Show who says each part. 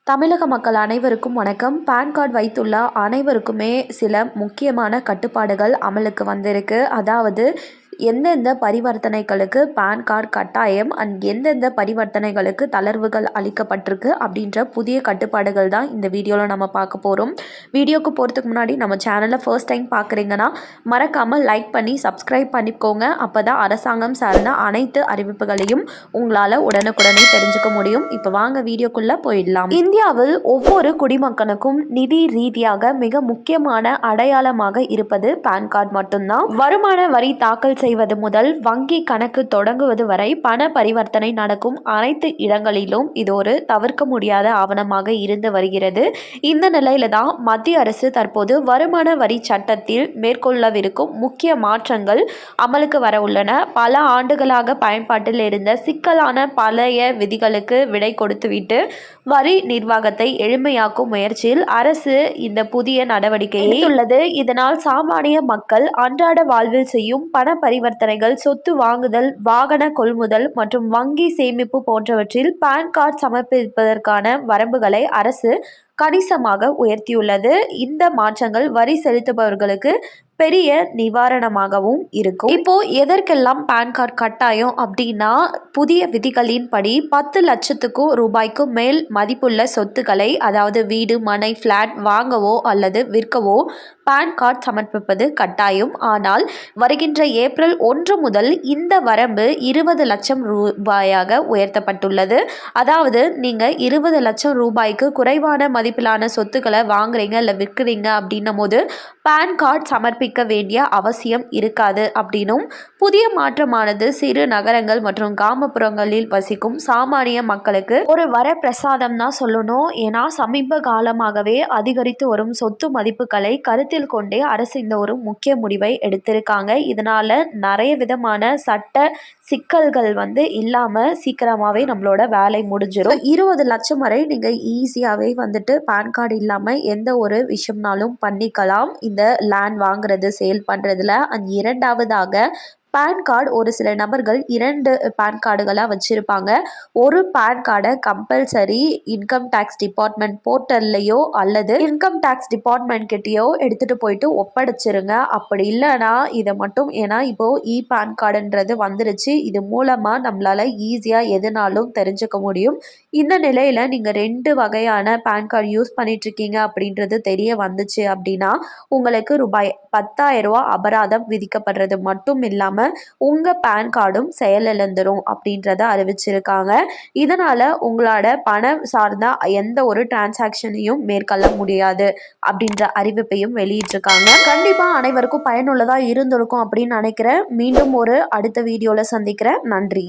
Speaker 1: தமிழக மக்கள் அனைவருக்கும் வணக்கம். பான் கார்டு வைத்துள்ள அனைவருக்குமே சில முக்கியமான கட்டுப்பாடுகள் அமலுக்கு வந்திருக்கு. அதாவது எந்தெந்த பரிவர்த்தனைகளுக்கு பான் கார்டு கட்டாயம் அண்ட் எந்தெந்த பரிவர்த்தனைகளுக்கு தளர்வுகள் அளிக்கப்பட்டிருக்கு அப்படின்ற புதிய கட்டுப்பாடுகள் தான் இந்த வீடியோவில் நம்ம பார்க்க போகிறோம். வீடியோக்கு போகிறதுக்கு முன்னாடி நம்ம சேனலை ஃபர்ஸ்ட் டைம் பார்க்குறீங்கன்னா மறக்காமல் லைக் பண்ணி சப்ஸ்கிரைப் பண்ணிக்கோங்க. அப்போ தான் அரசாங்கம் சார்ந்த அனைத்து அறிவிப்புகளையும் உங்களால் உடனுக்குடனே தெரிஞ்சுக்க முடியும். இப்போ வாங்க வீடியோக்குள்ளே போயிடலாம். இந்தியாவில் ஒவ்வொரு குடிமகனுக்கும் நிதி ரீதியாக மிக முக்கியமான அடையாளமாக இருப்பது பான் கார்டு மட்டும்தான். வருமான வரி தாக்கல் செய்வது முதல் வங்கி கணக்கு தொடங்குவது வரை பண பரிவர்த்தனை நடக்கும் அனைத்து இடங்களிலும் இது ஒரு தவிர்க்க முடியாத ஆவணமாக இருந்து வருகிறது. இந்த நிலையில தான் மத்திய அரசு தற்போது வருமான வரி சட்டத்தில் மேற்கொள்ளவிருக்கும் முக்கிய மாற்றங்கள் அமலுக்கு வர உள்ளன. பல ஆண்டுகளாக பயன்பாட்டில் இருந்த சிக்கலான பழைய விதிகளுக்கு விடை கொடுத்துவிட்டு வரி நிர்வாகத்தை எளிமையாக்கும் முயற்சியில் அரசு இந்த புதிய நடவடிக்கையை உள்ளது. இதனால் சாமானிய மக்கள் அன்றாட வாழ்வில் செய்யும் பண பரிவர்த்தனைகள், சொத்து வாங்குதல், வாகன கொள்முதல் மற்றும் வங்கி சேமிப்பு போன்றவற்றில் பான் கார்டு சமர்ப்பிப்பதற்கான வரம்புகளை அரசு கணிசமாக உயர்த்தியுள்ளது. இந்த மாற்றங்கள் வரி செலுத்துபவர்களுக்கு பெரிய நிவாரணமாகவும் இருக்கும். இப்போ எதற்கெல்லாம் பான் கார்டு கட்டாயம் அப்படின்னா, புதிய விதிகளின்படி 10 லட்சத்துக்கும் ரூபாய்க்கும் மேல் மதிப்புள்ள சொத்துக்களை, அதாவது வீடு, மனை, ஃப்ளாட் வாங்கவோ அல்லது விற்கவோ பான் கார்டு சமர்ப்பிப்பது கட்டாயம். ஆனால் வருகின்ற ஏப்ரல் 1 முதல் இந்த வரம்பு 20 லட்சம் ரூபாயாக உயர்த்தப்பட்டுள்ளது. அதாவது நீங்கள் 20 லட்சம் ரூபாய்க்கு குறைவான மதிப்பிலான சொத்துக்களை வாங்குறீங்க இல்லை விற்கிறீங்க அப்படின்னும் போது பான் கார்டு சமர்ப்பிக்க வேண்டிய அவசியம் இருக்காது அப்படின்னும் புதிய மாற்றமானது சிறு நகரங்கள் மற்றும் கிராமப்புறங்களில் வசிக்கும் சாமானிய மக்களுக்கு ஒரு வரப்பிரசாதம் தான் சொல்லணும். ஏன்னா சமீப காலமாகவே அதிகரித்து வரும் சொத்து மதிப்புகளை கருத்தில் கொண்டே அரசு இந்த ஒரு முக்கிய முடிவை எடுத்திருக்காங்க. இதனால நிறைய விதமான சட்ட சிக்கல்கள் இல்லாம சீக்கிரமாவே நம்மளோட வேலை முடிஞ்சிடும். 20 லட்சம் வரை நீங்க ஈஸியாவே பான் கார்டு இல்லாம எந்த ஒரு விஷயம்னாலும் பண்ணிக்கலாம் இந்த லேண்ட் வாங்குறது சேல் பண்றதுல. அண்ட் இரண்டாவதாக பான் கார்டு ஒரு சில நபர்கள் 2 பான் கார்டுகளாக வச்சுருப்பாங்க. ஒரு பான் கார்டை கம்பல்சரி இன்கம் டேக்ஸ் டிபார்ட்மெண்ட் போர்ட்டல்லையோ அல்லது இன்கம் டேக்ஸ் டிபார்ட்மெண்ட் கிட்டேயோ எடுத்துகிட்டு போயிட்டு ஒப்படைச்சிருங்க. அப்படி இல்லைனா இதை மட்டும், ஏன்னா இப்போது பான் கார்டுன்றது வந்துருச்சு, இது மூலமாக நம்மளால் ஈஸியாக எதுனாலும் தெரிஞ்சுக்க முடியும். இந்த நிலையில் நீங்கள் 2 வகையான பான் கார்டு யூஸ் பண்ணிகிட்ருக்கீங்க அப்படின்றது தெரிய வந்துச்சு அப்படின்னா உங்களுக்கு ரூபாய் 10,000 அபராதம் விதிக்கப்படுறது மட்டும் இல்லாமல் உங்கள் பான் கார்டும் செயலிழந்துடும் அப்படின்றத அறிவிச்சிருக்காங்க. இதனால் உங்களோட பணம் சார்ந்த எந்த ஒரு டிரான்சாக்ஷனையும் மேற்கொள்ள முடியாது அப்படின்ற அறிவிப்பையும் வெளியிட்டிருக்காங்க. கண்டிப்பாக அனைவருக்கும் பயனுள்ளதாக இருந்திருக்கும் அப்படின்னு நினைக்கிறேன். மீண்டும் ஒரு அடுத்த வீடியோவில் சந்திக்கிறேன். நன்றி.